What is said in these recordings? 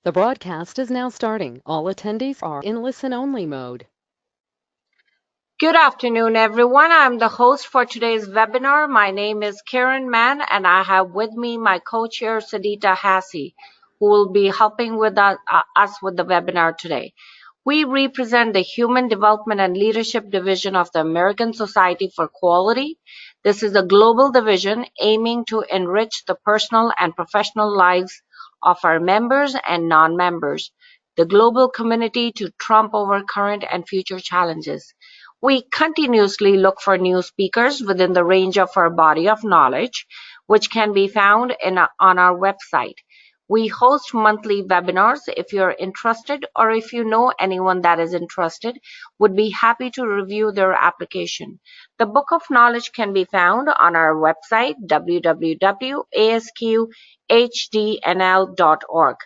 The broadcast is now starting. All attendees are in listen-only mode. Good afternoon, everyone. I'm the host for today's webinar. My name is Karen Mann, and I have with me my co-chair, Sadita Hassi, who will be helping with us with the webinar today. We represent the Human Development and Leadership Division of the American Society for Quality. This is a global division aiming to enrich the personal and professional lives of our members and non-members, the global community to trump over current and future challenges. We continuously look for new speakers within the range of our body of knowledge, which can be found on our website. We host monthly webinars. If you're interested or if you know anyone that is interested, would be happy to review their application. The Book of Knowledge can be found on our website, www.asqhdnl.org.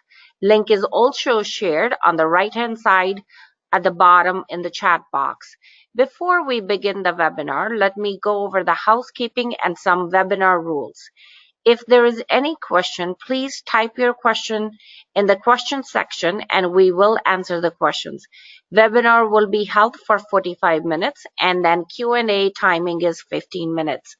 Link is also shared on the right-hand side at the bottom in the chat box. Before we begin the webinar, let me go over the housekeeping and some webinar rules. If there is any question, please type your question in the question section and we will answer the questions. Webinar will be held for 45 minutes and then Q&A timing is 15 minutes.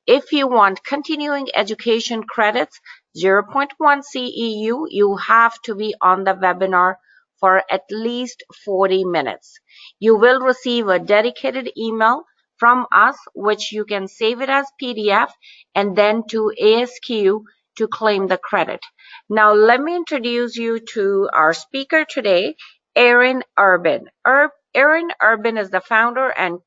If you want continuing education credits, 0.1 CEU, you have to be on the webinar for at least 40 minutes. You will receive a dedicated email from us, which you can save it as PDF and then to ASQ to claim the credit. Now, let me introduce you to our speaker today, Erin Urban. Erin Urban is the founder and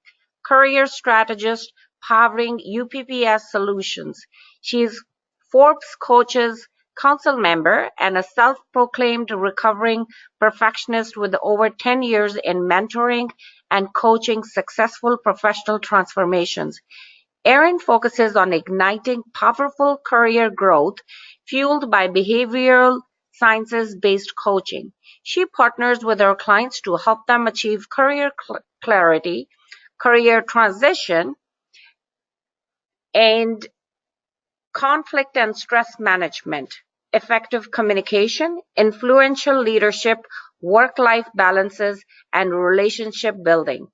career strategist powering UPPS Solutions. She is Forbes Coaches Council member and a self-proclaimed recovering perfectionist with over 10 years in mentoring and coaching successful professional transformations. Erin focuses on igniting powerful career growth fueled by behavioral sciences-based coaching. She partners with her clients to help them achieve career clarity, career transition, and conflict and stress management, effective communication, influential leadership, work-life balances, and relationship building.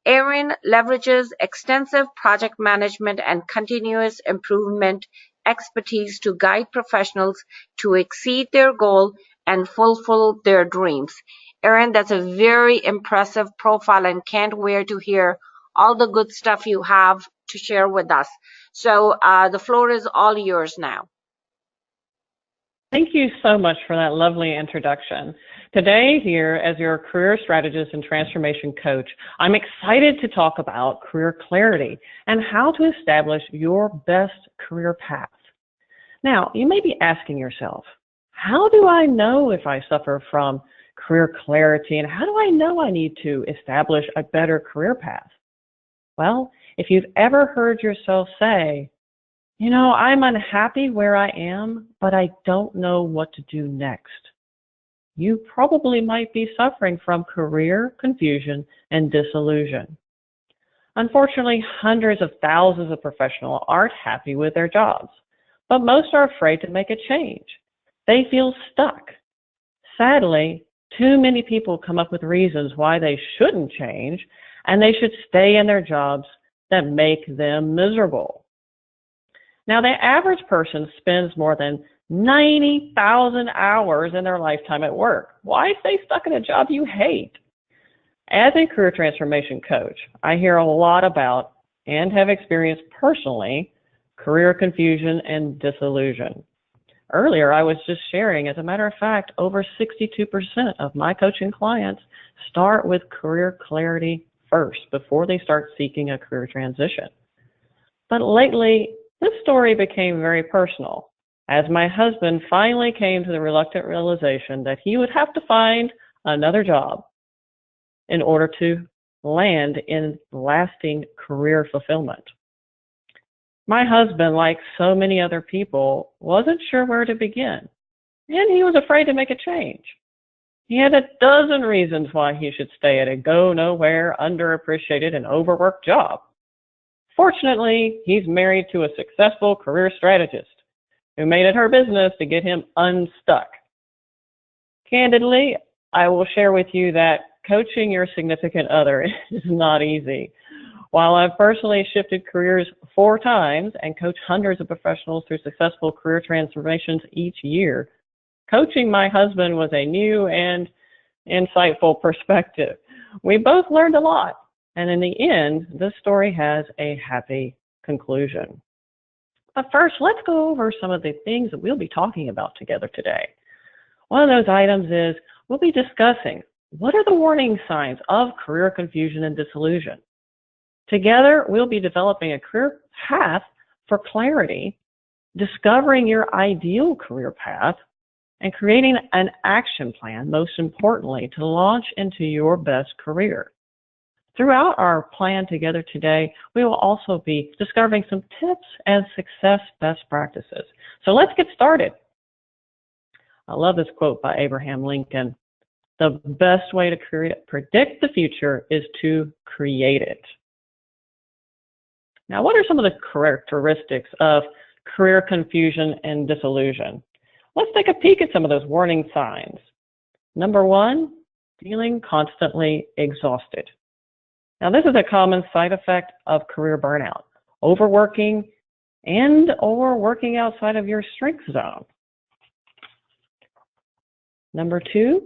Erin leverages extensive project management and continuous improvement expertise to guide professionals to exceed their goal and fulfill their dreams. Erin, that's a very impressive profile and can't wait to hear all the good stuff you have to share with us. So the floor is all yours now. Thank you so much for that lovely introduction. Today here, as your career strategist and transformation coach, I'm excited to talk about career clarity and how to establish your best career path. Now, you may be asking yourself, how do I know if I suffer from career clarity, and how do I know I need to establish a better career path? Well, if you've ever heard yourself say, you know, I'm unhappy where I am, but I don't know what to do next, you probably might be suffering from career confusion and disillusion. Unfortunately, hundreds of thousands of professionals aren't happy with their jobs, but most are afraid to make a change. They feel stuck. Sadly, too many people come up with reasons why they shouldn't change and they should stay in their jobs that make them miserable. Now, the average person spends more than 90,000 hours in their lifetime at work. Why stay stuck in a job you hate? As a career transformation coach, I hear a lot about and have experienced personally career confusion and disillusion. Earlier, I was just sharing, as a matter of fact, over 62% of my coaching clients start with career clarity first before they start seeking a career transition. But lately, this story became very personal as my husband finally came to the reluctant realization that he would have to find another job in order to land in lasting career fulfillment. My husband, like so many other people, wasn't sure where to begin, and he was afraid to make a change. He had a dozen reasons why he should stay at a go-nowhere, underappreciated, and overworked job. Fortunately, he's married to a successful career strategist who made it her business to get him unstuck. Candidly, I will share with you that coaching your significant other is not easy. While I've personally shifted careers 4 times and coached hundreds of professionals through successful career transformations each year, coaching my husband was a new and insightful perspective. We both learned a lot, and in the end, this story has a happy conclusion. But first, let's go over some of the things that we'll be talking about together today. One of those items is we'll be discussing what are the warning signs of career confusion and disillusion. Together, we'll be developing a career path for clarity, discovering your ideal career path, and creating an action plan, most importantly, to launch into your best career. Throughout our plan together today, we will also be discovering some tips and success best practices. So let's get started. I love this quote by Abraham Lincoln. The best way to predict the future is to create it. Now, what are some of the characteristics of career confusion and disillusion? Let's take a peek at some of those warning signs. Number 1, feeling constantly exhausted. Now, this is a common side effect of career burnout, overworking and or working outside of your strength zone. Number 2,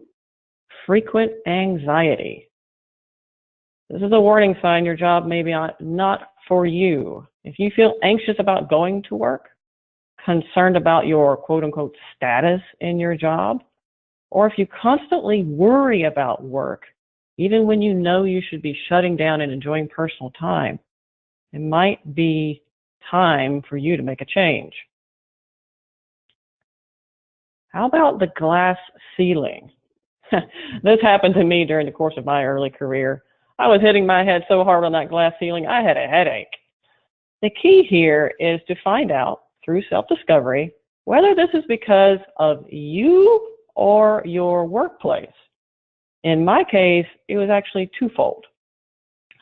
frequent anxiety. This is a warning sign your job may be not for you. If you feel anxious about going to work, concerned about your quote-unquote status in your job, or if you constantly worry about work, even when you know you should be shutting down and enjoying personal time, it might be time for you to make a change. How about the glass ceiling? This happened to me during the course of my early career. I was hitting my head so hard on that glass ceiling, I had a headache. The key here is to find out through self-discovery whether this is because of you or your workplace. In my case, it was actually twofold.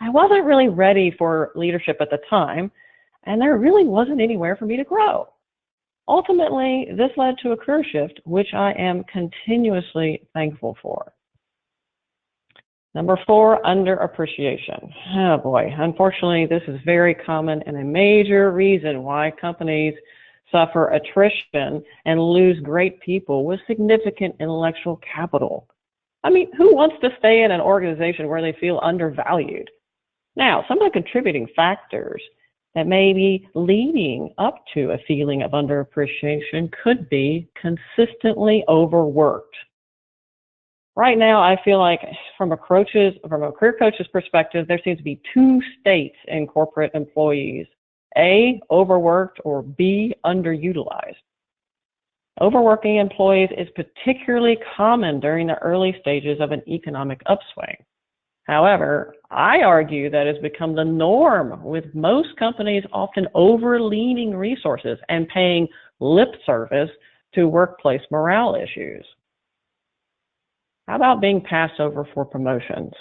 I wasn't really ready for leadership at the time, and there really wasn't anywhere for me to grow. Ultimately, this led to a career shift, which I am continuously thankful for. Number 4, underappreciation. Oh boy, unfortunately, this is very common and a major reason why companies suffer attrition and lose great people with significant intellectual capital. I mean, who wants to stay in an organization where they feel undervalued? Now, some of the contributing factors that may be leading up to a feeling of underappreciation could be consistently overworked. Right now, I feel like from a career coach's perspective, there seems to be 2 states in corporate employees: A, overworked, or B, underutilized. Overworking employees is particularly common during the early stages of an economic upswing. However, I argue that it's become the norm, with most companies often over-leaning resources and paying lip service to workplace morale issues. How about being passed over for promotions?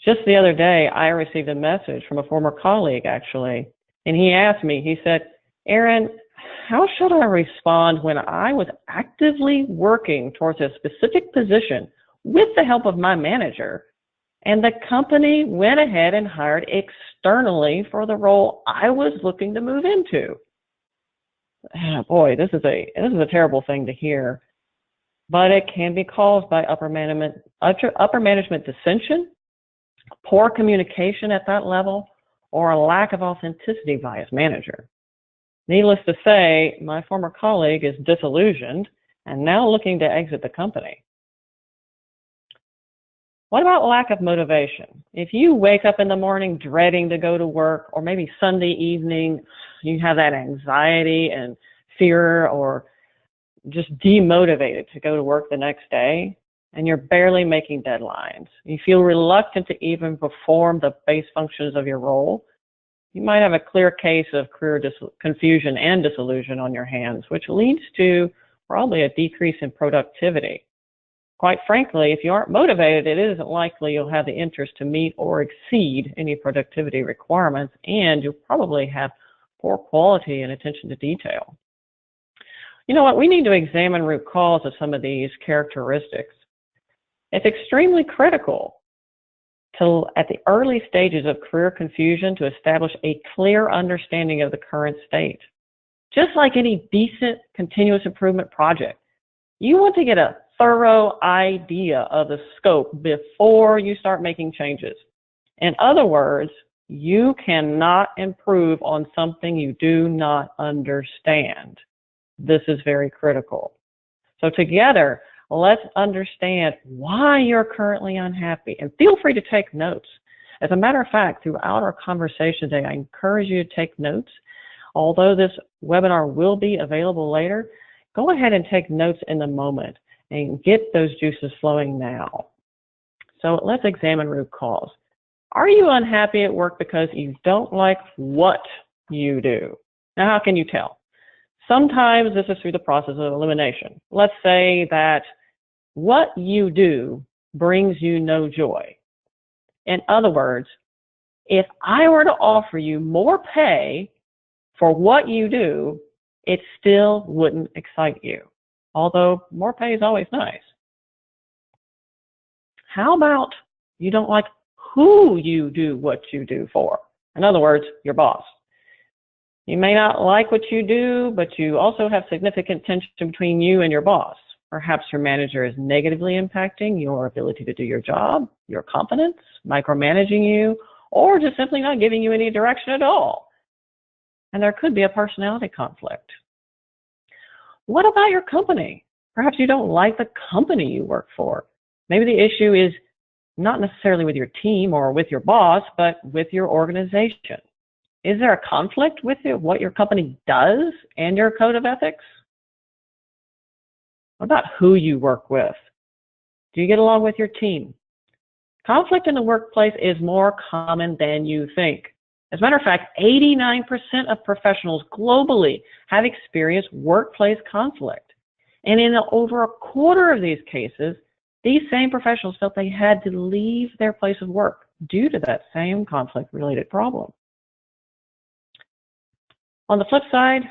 Just the other day, I received a message from a former colleague, actually, and he asked me, he said, "Erin, how should I respond when I was actively working towards a specific position with the help of my manager, and the company went ahead and hired externally for the role I was looking to move into?" Boy, this is a terrible thing to hear, but it can be caused by upper management dissension, poor communication at that level, or a lack of authenticity by his manager. Needless to say, my former colleague is disillusioned and now looking to exit the company. What about lack of motivation? If you wake up in the morning dreading to go to work, or maybe Sunday evening, you have that anxiety and fear, or just demotivated to go to work the next day, and you're barely making deadlines, you feel reluctant to even perform the base functions of your role, you might have a clear case of career confusion and disillusion on your hands, which leads to probably a decrease in productivity. Quite frankly, if you aren't motivated, it isn't likely you'll have the interest to meet or exceed any productivity requirements, and you'll probably have poor quality and attention to detail. You know what? We need to examine root cause of some of these characteristics. It's extremely critical at the early stages of career confusion to establish a clear understanding of the current state. Just like any decent continuous improvement project, you want to get a thorough idea of the scope before you start making changes. In other words, you cannot improve on something you do not understand. This is very critical. So together, let's understand why you're currently unhappy, and feel free to take notes. As a matter of fact, throughout our conversation today, I encourage you to take notes. Although this webinar will be available later, go ahead and take notes in the moment and get those juices flowing now. So let's examine root cause. Are you unhappy at work because you don't like what you do? Now, how can you tell? Sometimes this is through the process of elimination. Let's say that what you do brings you no joy. In other words, if I were to offer you more pay for what you do, it still wouldn't excite you, although more pay is always nice. How about you don't like who you do what you do for? In other words, your boss. You may not like what you do, but you also have significant tension between you and your boss. Perhaps your manager is negatively impacting your ability to do your job, your confidence, micromanaging you, or just simply not giving you any direction at all. And there could be a personality conflict. What about your company? Perhaps you don't like the company you work for. Maybe the issue is not necessarily with your team or with your boss, but with your organization. Is there a conflict with what your company does and your code of ethics? What about who you work with? Do you get along with your team? Conflict in the workplace is more common than you think. As a matter of fact, 89% of professionals globally have experienced workplace conflict. And in over a quarter of these cases, these same professionals felt they had to leave their place of work due to that same conflict-related problem. On the flip side,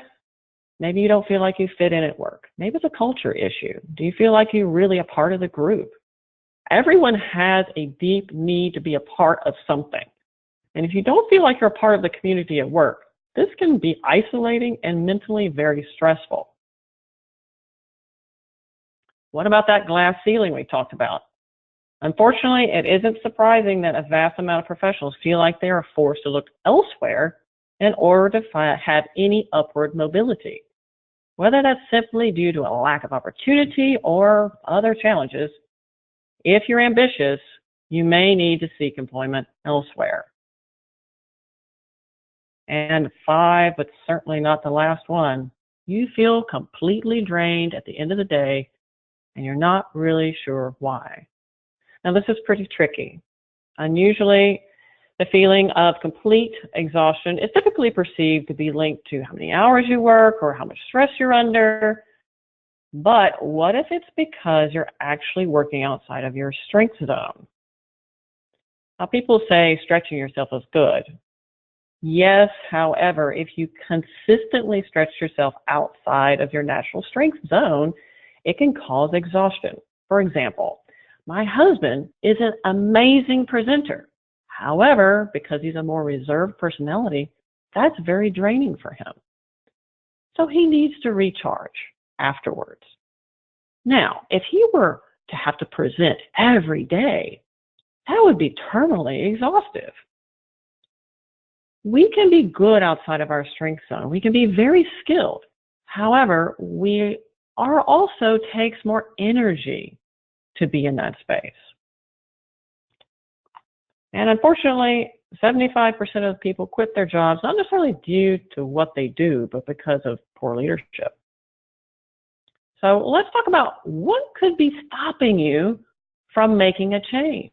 maybe you don't feel like you fit in at work. Maybe it's a culture issue. Do you feel like you're really a part of the group? Everyone has a deep need to be a part of something. And if you don't feel like you're a part of the community at work, this can be isolating and mentally very stressful. What about that glass ceiling we talked about? Unfortunately, it isn't surprising that a vast amount of professionals feel like they are forced to look elsewhere in order to have any upward mobility. Whether that's simply due to a lack of opportunity or other challenges, if you're ambitious, you may need to seek employment elsewhere. And 5, but certainly not the last one, you feel completely drained at the end of the day and you're not really sure why. Now this is pretty tricky. Unusually, the feeling of complete exhaustion is typically perceived to be linked to how many hours you work or how much stress you're under. But what if it's because you're actually working outside of your strength zone? Now people say stretching yourself is good. Yes, however, if you consistently stretch yourself outside of your natural strength zone, it can cause exhaustion. For example, my husband is an amazing presenter. However, because he's a more reserved personality, that's very draining for him. So he needs to recharge afterwards. Now, if he were to have to present every day, that would be terminally exhaustive. We can be good outside of our strength zone. We can be very skilled. However, we also takes more energy to be in that space. And unfortunately, 75% of people quit their jobs, not necessarily due to what they do, but because of poor leadership. So let's talk about what could be stopping you from making a change.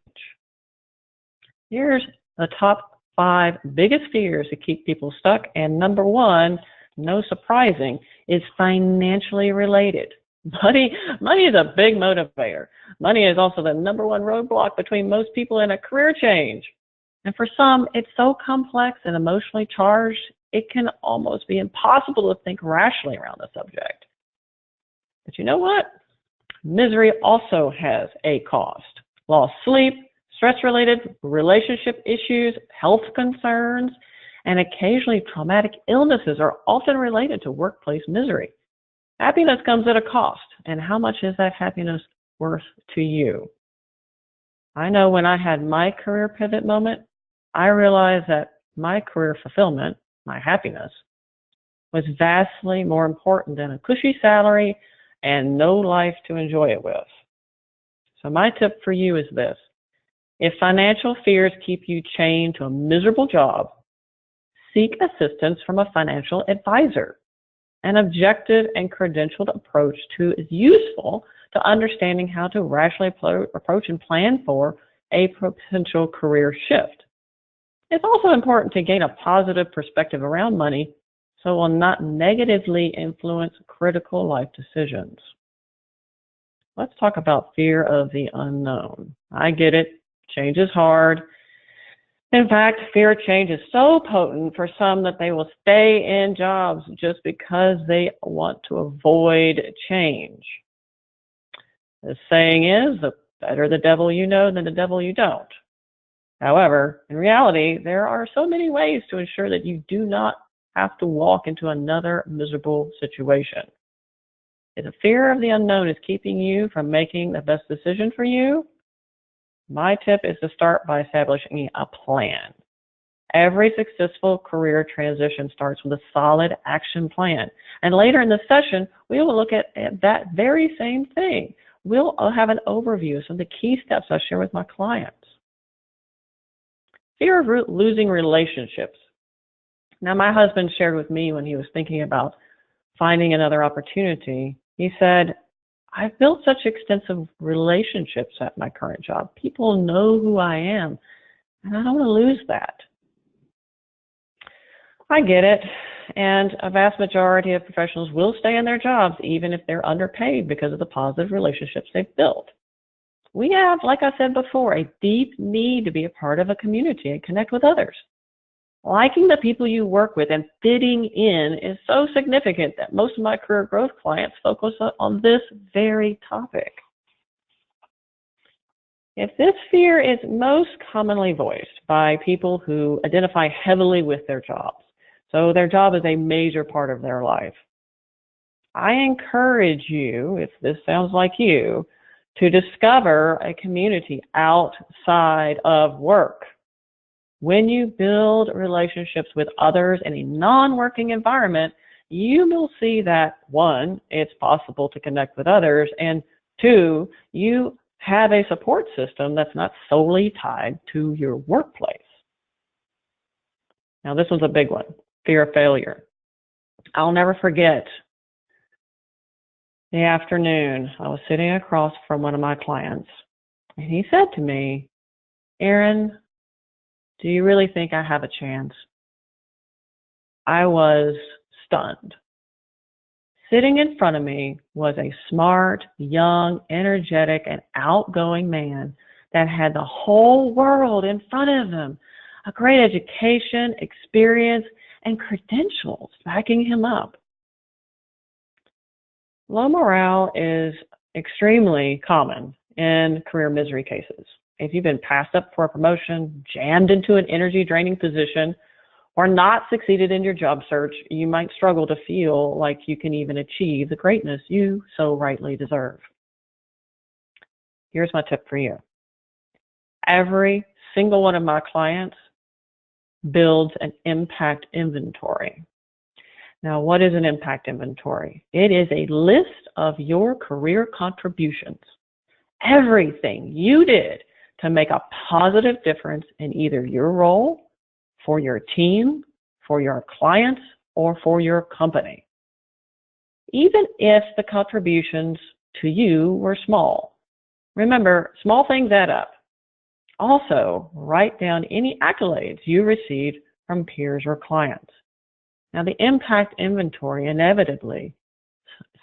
Here's the top 5 biggest fears that keep people stuck. And number 1, no surprising, is financially related. Money is a big motivator. Money is also the number 1 roadblock between most people in a career change. And for some, it's so complex and emotionally charged, it can almost be impossible to think rationally around the subject. But you know what? Misery also has a cost. Lost sleep, stress-related relationship issues, health concerns, and occasionally traumatic illnesses are often related to workplace misery. Happiness comes at a cost, and how much is that happiness worth to you? I know when I had my career pivot moment, I realized that my career fulfillment, my happiness, was vastly more important than a cushy salary and no life to enjoy it with. So my tip for you is this. If financial fears keep you chained to a miserable job, seek assistance from a financial advisor. An objective and credentialed approach is useful to understanding how to rationally approach and plan for a potential career shift. It's also important to gain a positive perspective around money so it will not negatively influence critical life decisions. Let's talk about fear of the unknown. I get it. Change is hard. In fact, fear of change is so potent for some that they will stay in jobs just because they want to avoid change. The saying is, the better the devil you know than the devil you don't. However, in reality, there are so many ways to ensure that you do not have to walk into another miserable situation. If the fear of the unknown is keeping you from making the best decision for you, my tip is to start by establishing a plan. Every successful career transition starts with a solid action plan. And later in the session, we will look at that very same thing. We'll have an overview of some of the key steps I share with my clients. Fear of losing relationships. Now, my husband shared with me when he was thinking about finding another opportunity, he said, I've built such extensive relationships at my current job. People know who I am, and I don't want to lose that. I get it, and a vast majority of professionals will stay in their jobs even if they're underpaid because of the positive relationships they've built. We have, like I said before, a deep need to be a part of a community and connect with others. Liking the people you work with and fitting in is so significant that most of my career growth clients focus on this very topic. If this fear is most commonly voiced by people who identify heavily with their jobs, so their job is a major part of their life, I encourage you, if this sounds like you, to discover a community outside of work. When you build relationships with others in a non-working environment, you will see that, one, it's possible to connect with others, and two, you have a support system that's not solely tied to your workplace. Now, this one's a big one, fear of failure. I'll never forget the afternoon I was sitting across from one of my clients, and he said to me, Erin, do you really think I have a chance? I was stunned. Sitting in front of me was a smart, young, energetic, and outgoing man that had the whole world in front of him, a great education, experience, and credentials backing him up. Low morale is extremely common in career misery cases. If you've been passed up for a promotion, jammed into an energy-draining position, or not succeeded in your job search, you might struggle to feel like you can even achieve the greatness you so rightly deserve. Here's my tip for you. Every single one of my clients builds an impact inventory. Now, what is an impact inventory? It is a list of your career contributions. Everything you did to make a positive difference in either your role, for your team, for your clients, or for your company. Even if the contributions to you were small. Remember, small things add up. Also, write down any accolades you received from peers or clients. Now, the impact inventory inevitably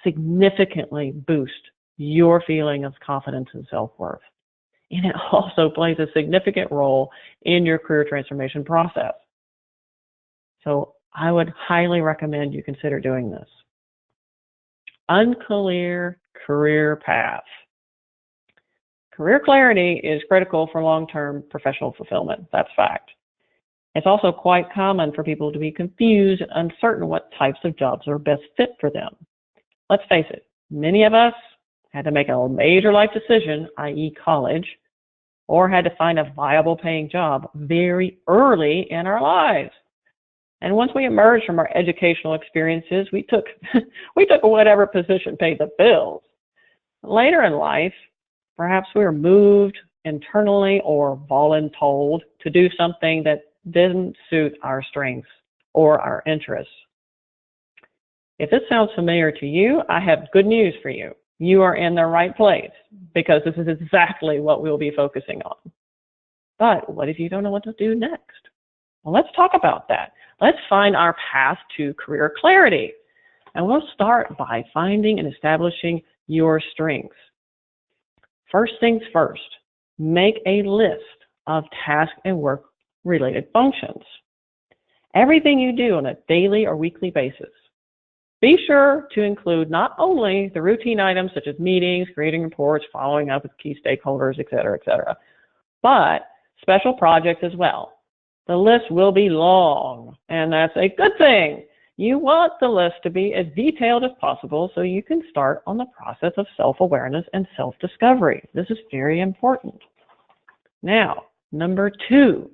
significantly boosts your feeling of confidence and self-worth. And it also plays a significant role in your career transformation process. So I would highly recommend you consider doing this. unclear career path. Career clarity is critical for long-term professional fulfillment. That's fact. It's also quite common for people to be confused and uncertain what types of jobs are best fit for them. Let's face it, many of us had to make a major life decision, i.e. college, or had to find a viable paying job very early in our lives. And once we emerged from our educational experiences, we took whatever position paid the bills. Later in life, perhaps we were moved internally or voluntold to do something that didn't suit our strengths or our interests. If this sounds familiar to you, I have good news for you. You are in the right place because this is exactly what we'll be focusing on. But what if you don't know what to do next? Well, let's talk about that. Let's find our path to career clarity. And we'll start by finding and establishing your strengths. First things first, make a list of task and work-related functions. Everything you do on a daily or weekly basis. Be sure to include not only the routine items such as meetings, creating reports, following up with key stakeholders, etc., but special projects as well. The list will be long, and that's a good thing. You want the list to be as detailed as possible so you can start on the process of self-awareness and self-discovery. This is very important. Now, number 2,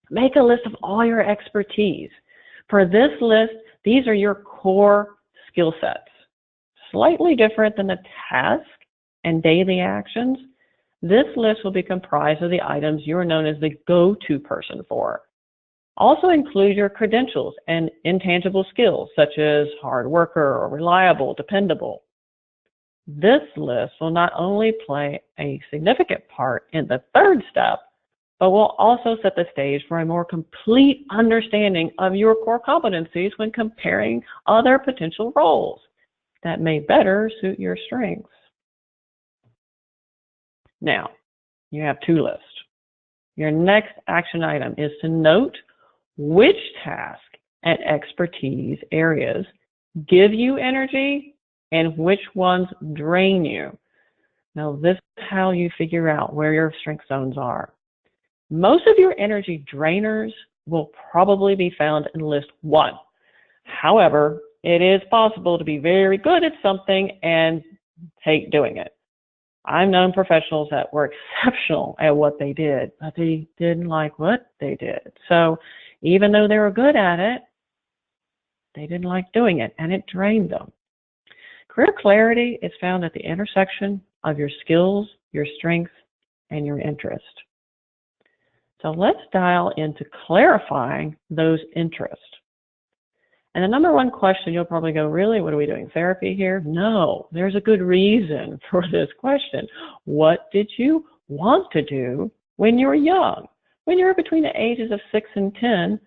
make a list of all your expertise. For this list, these are your core skill sets. Slightly different than the task and daily actions, this list will be comprised of the items you are known as the go-to person for. Also include your credentials and intangible skills such as hard worker or reliable, dependable. This list will not only play a significant part in the third step, but will also set the stage for a more complete understanding of your core competencies when comparing other potential roles that may better suit your strengths. Now, you have 2 lists. Your next action item is to note which task and expertise areas give you energy and which ones drain you. Now, this is how you figure out where your strength zones are. Most of your energy drainers will probably be found in list 1. However, it is possible to be very good at something and hate doing it. I've known professionals that were exceptional at what they did, but they didn't like what they did. So even though they were good at it, they didn't like doing it, and it drained them. Career clarity is found at the intersection of your skills, your strengths, and your interest. So let's dial into clarifying those interests. And the number 1 question, you'll probably go, really, what are we doing, therapy here? No, there's a good reason for this question. What did you want to do when you were young? When you were between the ages of 6 and 10,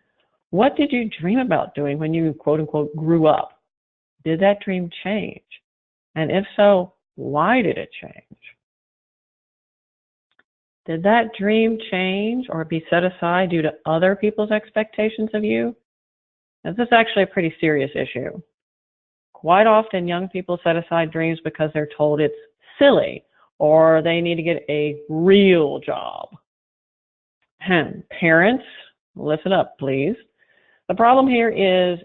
what did you dream about doing when you, quote unquote, grew up? Did that dream change? And if so, why did it change? Did that dream change or be set aside due to other people's expectations of you? Now, this is actually a pretty serious issue. Quite often, young people set aside dreams because they're told it's silly or they need to get a real job. Parents, listen up, please. The problem here is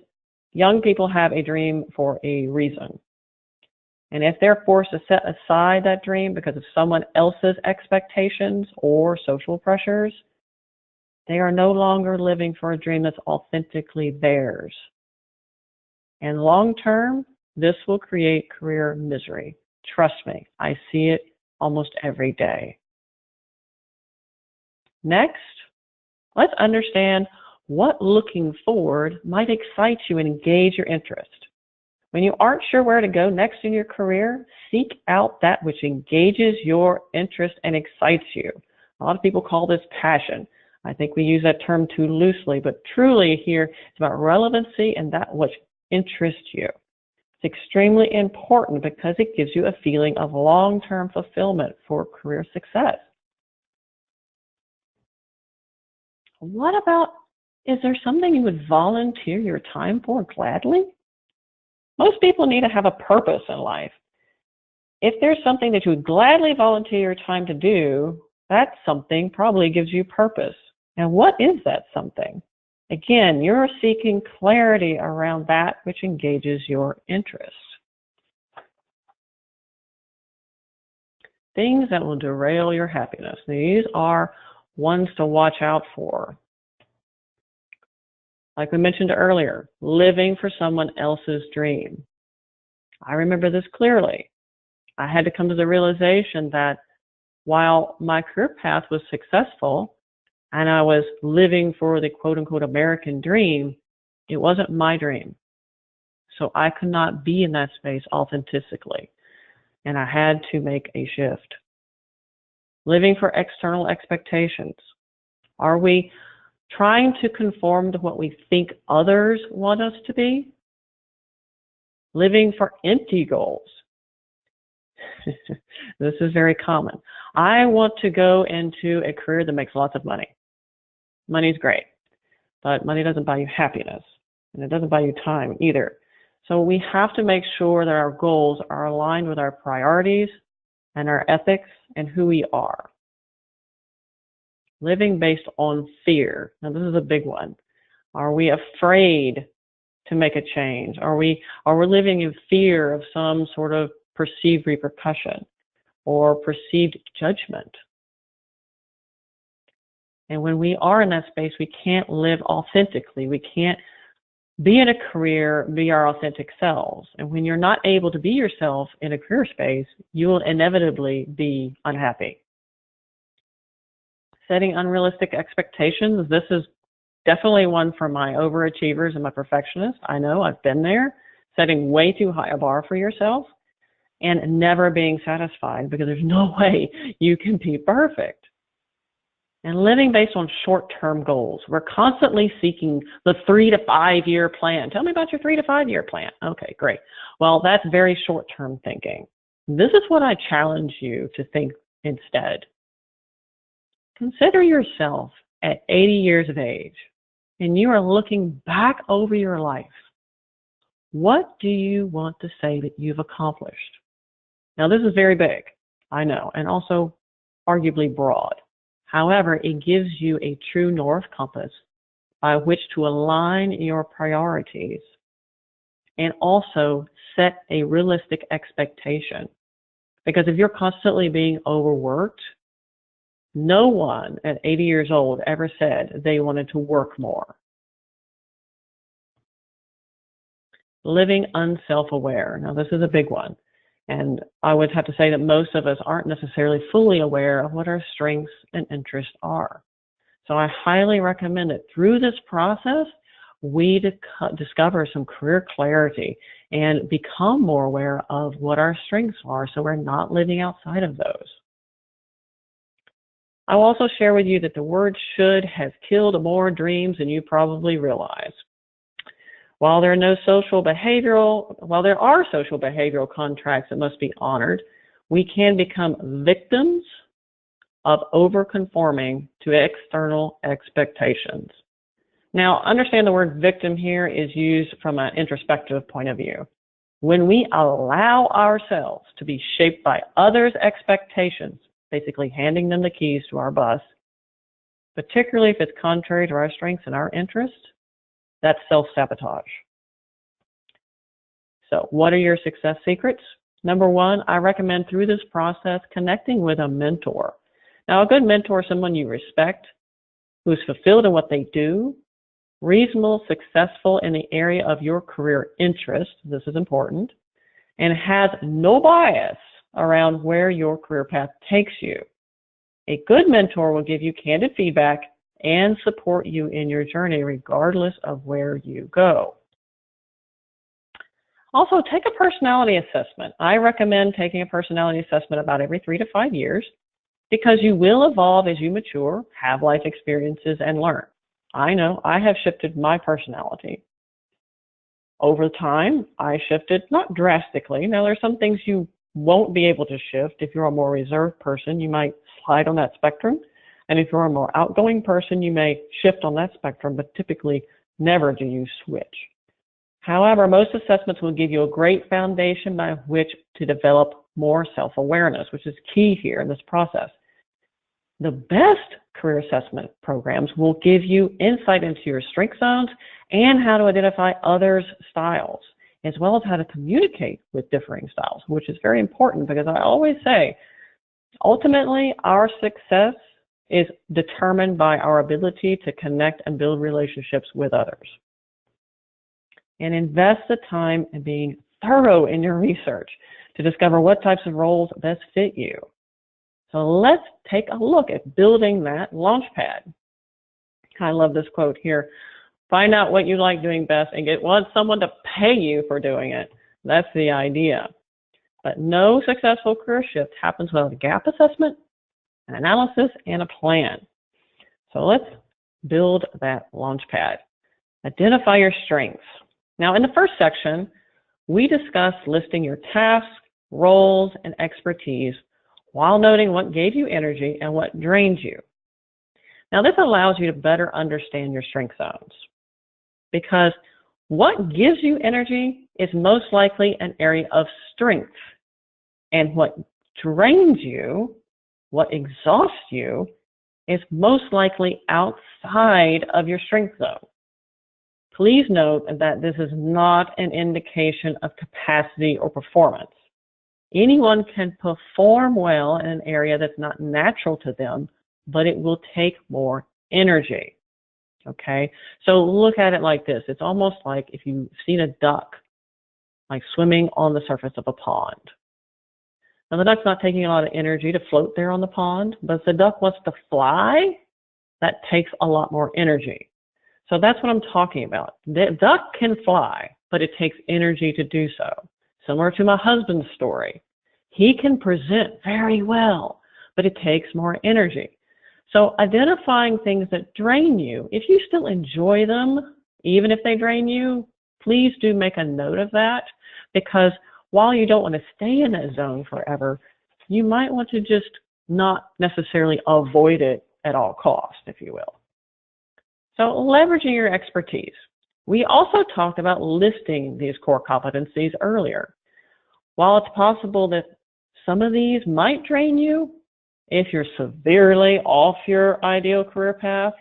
young people have a dream for a reason. And if they're forced to set aside that dream because of someone else's expectations or social pressures, they are no longer living for a dream that's authentically theirs. And long term, this will create career misery. Trust me, I see it almost every day. Next, let's understand what looking forward might excite you and engage your interest. When you aren't sure where to go next in your career, seek out that which engages your interest and excites you. A lot of people call this passion. I think we use that term too loosely, but truly here it's about relevancy and that which interests you. It's extremely important because it gives you a feeling of long-term fulfillment for career success. What about, is there something you would volunteer your time for gladly? Most people need to have a purpose in life. If there's something that you would gladly volunteer your time to do, that something probably gives you purpose. And what is that something? Again, you're seeking clarity around that which engages your interest. Things that will derail your happiness. These are ones to watch out for. Like we mentioned earlier, living for someone else's dream. I remember this clearly. I had to come to the realization that while my career path was successful and I was living for the quote-unquote American dream, it wasn't my dream. So I could not be in that space authentically, and I had to make a shift. Living for external expectations. Are we trying to conform to what we think others want us to be? Living for empty goals. This is very common. I want to go into a career that makes lots of money. Money's great, but money doesn't buy you happiness, and it doesn't buy you time either. So we have to make sure that our goals are aligned with our priorities and our ethics and who we are. Living based on fear. Now this is a big one. Are we afraid to make a change? Are we living in fear of some sort of perceived repercussion or perceived judgment? And when we are in that space, we can't live authentically. We can't be in a career, be our authentic selves. And when you're not able to be yourself in a career space, you will inevitably be unhappy. Setting unrealistic expectations. This is definitely one for my overachievers and my perfectionists. I know, I've been there. Setting way too high a bar for yourself and never being satisfied because there's no way you can be perfect. And living based on short-term goals. We're constantly seeking the 3 to 5 year plan. Tell me about your 3 to 5 year plan. Okay, great. Well, that's very short-term thinking. This is what I challenge you to think instead. Consider yourself at 80 years of age, and you are looking back over your life. What do you want to say that you've accomplished? Now, this is very big, I know, and also arguably broad. However, it gives you a true north compass by which to align your priorities and also set a realistic expectation. Because if you're constantly being overworked, no one at 80 years old ever said they wanted to work more. Living unself-aware. Now, this is a big one. And I would have to say that most of us aren't necessarily fully aware of what our strengths and interests are. So I highly recommend that through this process, we discover some career clarity and become more aware of what our strengths are so we're not living outside of those. I will also share with you that the word should has killed more dreams than you probably realize. While there are social behavioral contracts that must be honored, we can become victims of overconforming to external expectations. Now, understand the word victim here is used from an introspective point of view. When we allow ourselves to be shaped by others' expectations, basically handing them the keys to our bus, particularly if it's contrary to our strengths and our interests, that's self-sabotage. So what are your success secrets? Number one, I recommend through this process connecting with a mentor. Now, a good mentor is someone you respect, who's fulfilled in what they do, reasonable, successful in the area of your career interest, this is important, and has no bias around where your career path takes you. A good mentor will give you candid feedback and support you in your journey regardless of where you go. Also, take a personality assessment. I recommend taking a personality assessment about every 3 to 5 years because you will evolve as you mature, have life experiences, and learn. I know I have shifted my personality. Over time, I shifted, not drastically. Now, there's some things you won't be able to shift. If you're a more reserved person, you might slide on that spectrum. And if you're a more outgoing person, you may shift on that spectrum, but typically never do you switch. However, most assessments will give you a great foundation by which to develop more self-awareness, which is key here in this process. The best career assessment programs will give you insight into your strength zones and how to identify others' styles, as well as how to communicate with differing styles, which is very important because I always say, ultimately, our success is determined by our ability to connect and build relationships with others. And invest the time in being thorough in your research to discover what types of roles best fit you. So let's take a look at building that launchpad. I love this quote here. Find out what you like doing best and want someone to pay you for doing it. That's the idea. But no successful career shift happens without a gap assessment, an analysis, and a plan. So let's build that launchpad. Identify your strengths. Now, in the first section, we discussed listing your tasks, roles, and expertise while noting what gave you energy and what drains you. Now, this allows you to better understand your strength zones because what gives you energy is most likely an area of strength, and what drains you, what exhausts you, is most likely outside of your strength zone. Please note that this is not an indication of capacity or performance. Anyone can perform well in an area that's not natural to them, but it will take more energy. Okay? So look at it like this. It's almost like if you've seen a duck, like swimming on the surface of a pond. Now, the duck's not taking a lot of energy to float there on the pond, but if the duck wants to fly, that takes a lot more energy. So that's what I'm talking about. The duck can fly, but it takes energy to do so. Similar to my husband's story. He can present very well, but it takes more energy. So identifying things that drain you, if you still enjoy them, even if they drain you, please do make a note of that, because while you don't want to stay in that zone forever, you might want to just not necessarily avoid it at all costs, if you will. So leveraging your expertise. We also talked about listing these core competencies earlier. While it's possible that some of these might drain you, if you're severely off your ideal career path,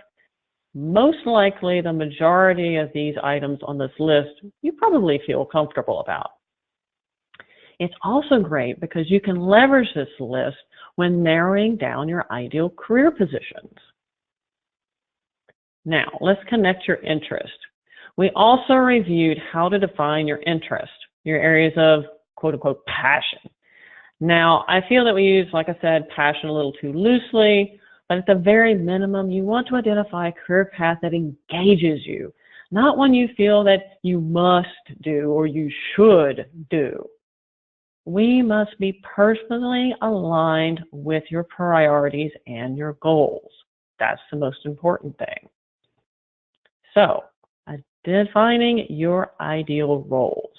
most likely the majority of these items on this list you probably feel comfortable about. It's also great because you can leverage this list when narrowing down your ideal career positions. Now, let's connect your interest. We also reviewed how to define your interest, your areas of quote-unquote passion. Now, I feel that we use, like I said, passion a little too loosely, but at the very minimum, you want to identify a career path that engages you, not one you feel that you must do or you should do. We must be personally aligned with your priorities and your goals. That's the most important thing. So, defining your ideal roles.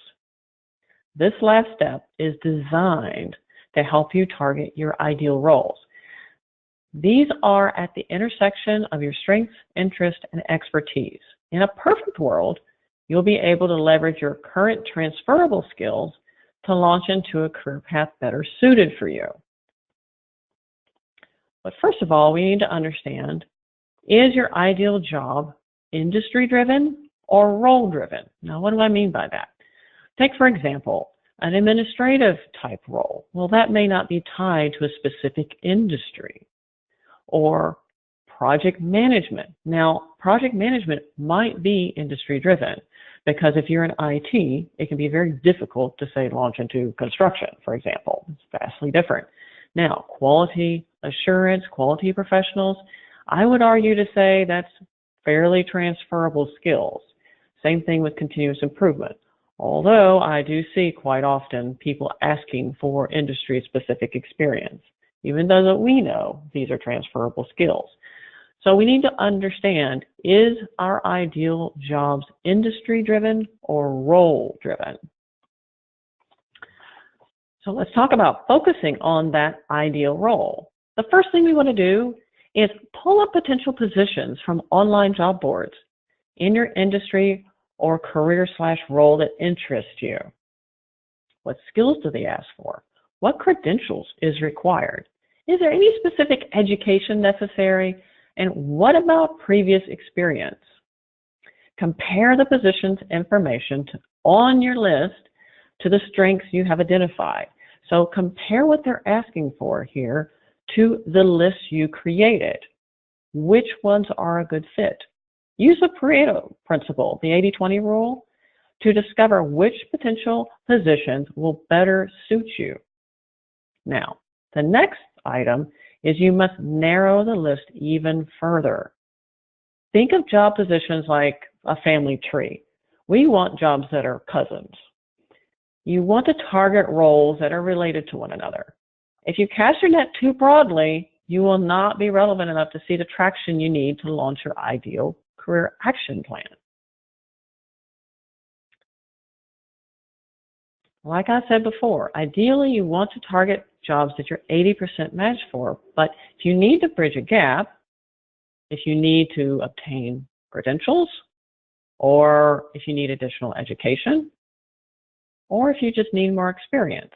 This last step is designed to help you target your ideal roles. These are at the intersection of your strengths, interests, and expertise. In a perfect world, you'll be able to leverage your current transferable skills to launch into a career path better suited for you. But first of all, we need to understand, is your ideal job industry-driven or role-driven? Now, what do I mean by that? Take, for example, an administrative type role. Well, that may not be tied to a specific industry. Or project management. Now, project management might be industry-driven because if you're in IT, it can be very difficult to, say, launch into construction, for example. It's vastly different. Now, quality assurance, quality professionals, I would argue to say that's fairly transferable skills. Same thing with continuous improvement. Although I do see quite often people asking for industry-specific experience, even though we know these are transferable skills. So we need to understand, is our ideal jobs industry-driven or role-driven? So let's talk about focusing on that ideal role. The first thing we want to do is pull up potential positions from online job boards in your industry or career/role that interests you? What skills do they ask for? What credentials is required? Is there any specific education necessary? And what about previous experience? Compare the position's information on your list to the strengths you have identified. So compare what they're asking for here to the list you created. Which ones are a good fit? Use the Pareto principle, the 80-20 rule, to discover which potential positions will better suit you. Now, the next item is you must narrow the list even further. Think of job positions like a family tree. We want jobs that are cousins. You want to target roles that are related to one another. If you cast your net too broadly, you will not be relevant enough to see the traction you need to launch your ideal career action plan. Like I said before, ideally you want to target jobs that you're 80% matched for, but if you need to bridge a gap, if you need to obtain credentials, or if you need additional education, or if you just need more experience.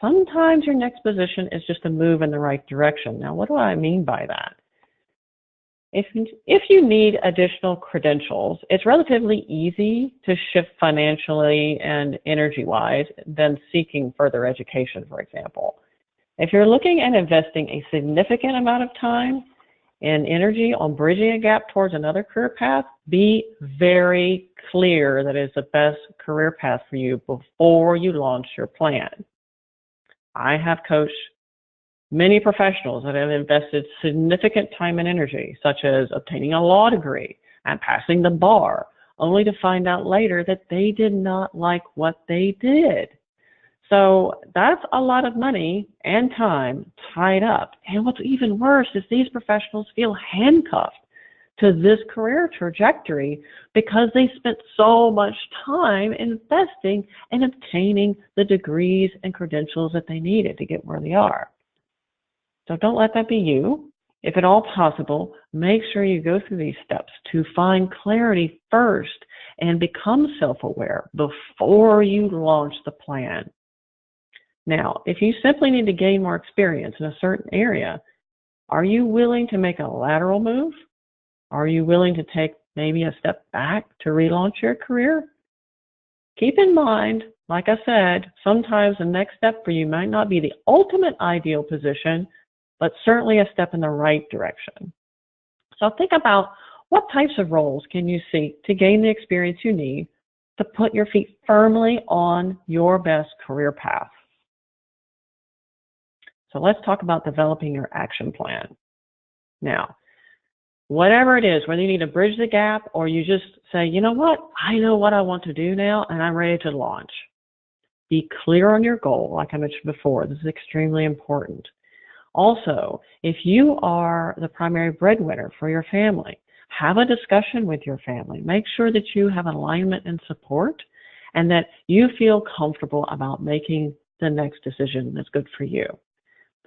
Sometimes your next position is just a move in the right direction. Now, what do I mean by that? If you need additional credentials, it's relatively easy to shift financially and energy-wise than seeking further education, for example. If you're looking at investing a significant amount of time and energy on bridging a gap towards another career path, be very clear that it's the best career path for you before you launch your plan. I have coached many professionals that have invested significant time and energy, such as obtaining a law degree and passing the bar, only to find out later that they did not like what they did. So that's a lot of money and time tied up. And what's even worse is these professionals feel handcuffed to this career trajectory because they spent so much time investing in obtaining the degrees and credentials that they needed to get where they are. So don't let that be you. If at all possible, make sure you go through these steps to find clarity first and become self-aware before you launch the plan. Now, if you simply need to gain more experience in a certain area, are you willing to make a lateral move? Are you willing to take maybe a step back to relaunch your career? Keep in mind, like I said, sometimes the next step for you might not be the ultimate ideal position, but certainly a step in the right direction. So think about what types of roles can you seek to gain the experience you need to put your feet firmly on your best career path. So let's talk about developing your action plan. Now, whatever it is, whether you need to bridge the gap or you just say, you know what, I know what I want to do now and I'm ready to launch. Be clear on your goal, like I mentioned before. This is extremely important. Also, if you are the primary breadwinner for your family, have a discussion with your family. Make sure that you have alignment and support and that you feel comfortable about making the next decision that's good for you.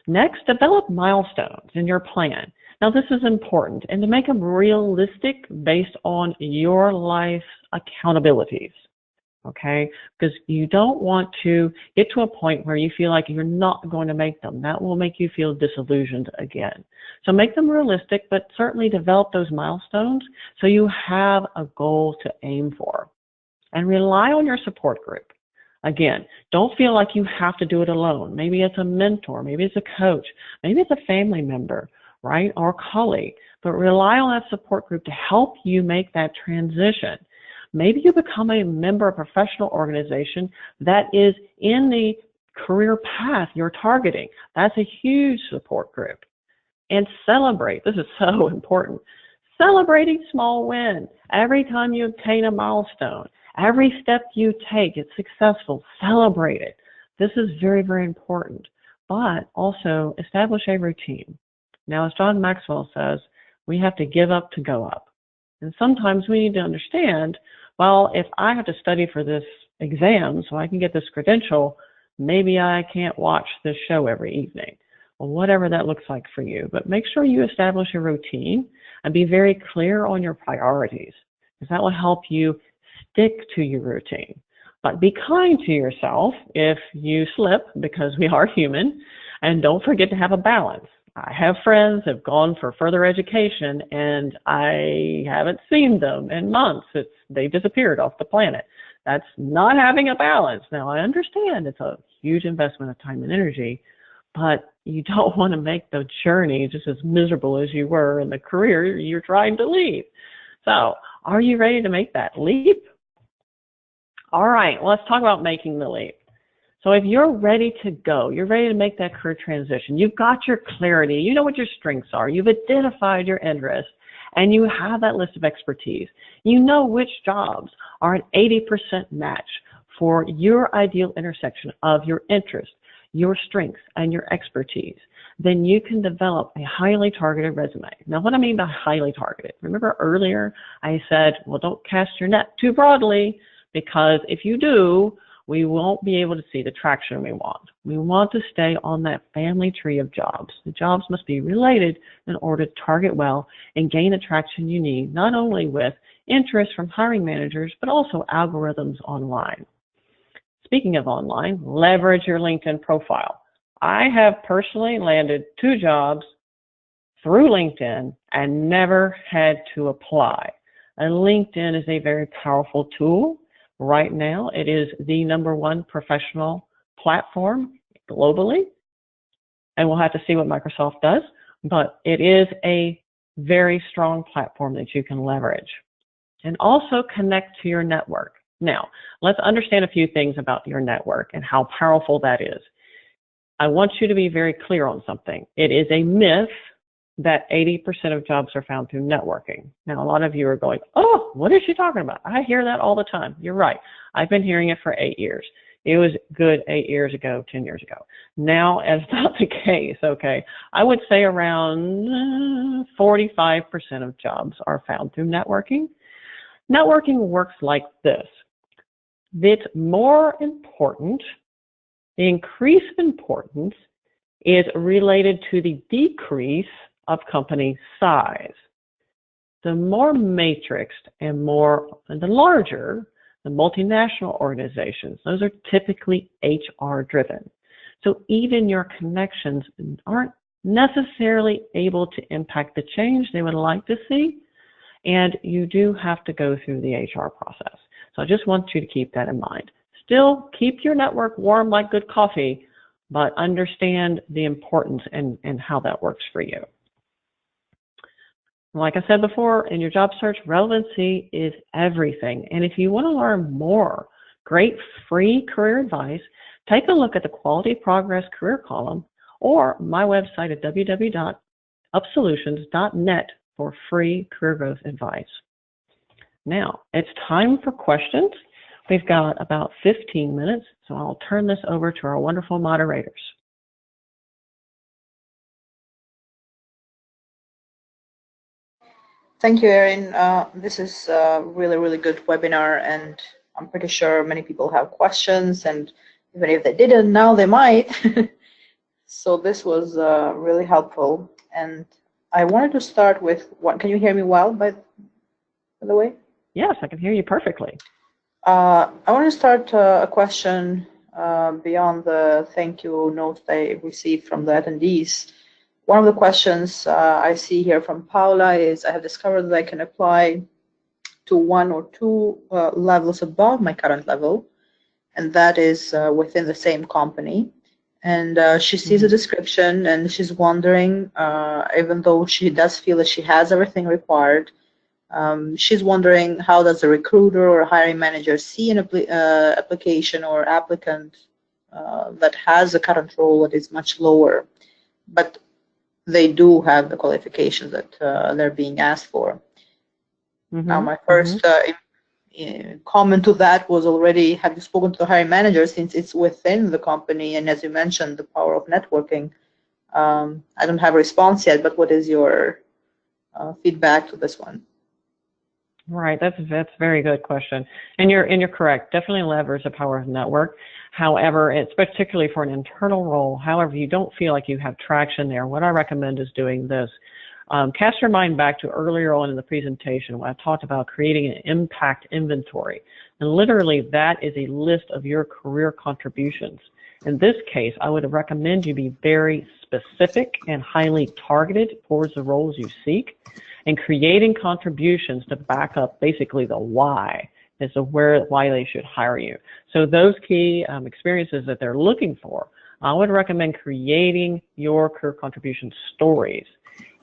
Next, develop milestones in your plan. Now, this is important, and to make them realistic based on your life accountabilities, okay? Because you don't want to get to a point where you feel like you're not going to make them. That will make you feel disillusioned again. So make them realistic, but certainly develop those milestones so you have a goal to aim for. And rely on your support group. Again, don't feel like you have to do it alone. Maybe it's a mentor, maybe it's a coach, maybe it's a family member, right, or a colleague. But rely on that support group to help you make that transition. Maybe you become a member of a professional organization that is in the career path you're targeting. That's a huge support group. And celebrate. This is so important. Celebrating small wins. Every time you obtain a milestone, every step you take, it's successful. Celebrate it. This is very, very important. But also establish a routine. Now, as John Maxwell says, we have to give up to go up. And sometimes we need to understand, well, if I have to study for this exam so I can get this credential, maybe I can't watch this show every evening. whatever that looks like for you. But make sure you establish a routine and be very clear on your priorities, because that will help you stick to your routine. But be kind to yourself if you slip, because we are human, and don't forget to have a balance. I have friends who have gone for further education, and I haven't seen them in months. They disappeared off the planet. That's not having a balance. Now, I understand it's a huge investment of time and energy, but you don't want to make the journey just as miserable as you were in the career you're trying to leave. So, are you ready to make that leap? All right, let's talk about making the leap. So if you're ready to go, you're ready to make that career transition, you've got your clarity, you know what your strengths are, you've identified your interests, and you have that list of expertise. You know which jobs are an 80% match for your ideal intersection of your interests, your strengths, and your expertise. Then you can develop a highly targeted resume. Now, what I mean by highly targeted, remember earlier I said, well, don't cast your net too broadly, because if you do, we won't be able to see the traction we want. We want to stay on that family tree of jobs. The jobs must be related in order to target well and gain the traction you need, not only with interest from hiring managers, but also algorithms online. Speaking of online, leverage your LinkedIn profile. I have personally landed 2 jobs through LinkedIn and never had to apply. And LinkedIn is a very powerful tool. Right now, it is the #1 professional platform globally, and we'll have to see what Microsoft does, but it is a very strong platform that you can leverage. And also connect to your network. Now, let's understand a few things about your network and how powerful that is. I want you to be very clear on something. It is a myth that 80% of jobs are found through networking. Now, a lot of you are going, oh, what is she talking about? I hear that all the time. You're right. I've been hearing it for 8 years. It was good 8 years ago, 10 years ago. Now, it's not the case, okay? I would say around 45% of jobs are found through networking. Networking works like this. It's more important, the increased importance is related to the decrease of company size. The more matrixed and the larger, the multinational organizations, those are typically HR driven. So even your connections aren't necessarily able to impact the change they would like to see, and you do have to go through the HR process. So I just want you to keep that in mind. Still keep your network warm like good coffee, but understand the importance and how that works for you. Like I said before, in your job search, relevancy is everything. And if you want to learn more great free career advice, take a look at the Quality Progress Career column or my website at www.upsolutions.net for free career growth advice. Now, it's time for questions. We've got about 15 minutes, so I'll turn this over to our wonderful moderators. Thank you, Erin. This is a really, really good webinar, and I'm pretty sure many people have questions, and even if they didn't, now they might. So this was really helpful. And I wanted to start with what, can you hear me well, by the way? Yes, I can hear you perfectly. I want to start a question beyond the thank you note I received from the attendees. One of the questions I see here from Paula is, I have discovered that I can apply to 1 or 2 levels above my current level, and that is within the same company. And she sees a description and she's wondering, even though she does feel that she has everything required, she's wondering, how does a recruiter or a hiring manager see an application or applicant that has a current role that is much lower, but they do have the qualifications that they're being asked for. Now, my first comment to that was already, have you spoken to the hiring manager, since it's within the company, and as you mentioned, the power of networking. I don't have a response yet, but what is your feedback to this one? Right, that's a very good question, and you're correct. Definitely leverage the power of the network. However, it's particularly for an internal role. However, you don't feel like you have traction there. What I recommend is doing this. Cast your mind back to earlier on in the presentation when I talked about creating an impact inventory, and literally that is a list of your career contributions. In this case, I would recommend you be very specific and highly targeted towards the roles you seek, and creating contributions to back up basically the why as to why they should hire you. So those key experiences that they're looking for, I would recommend creating your career contribution stories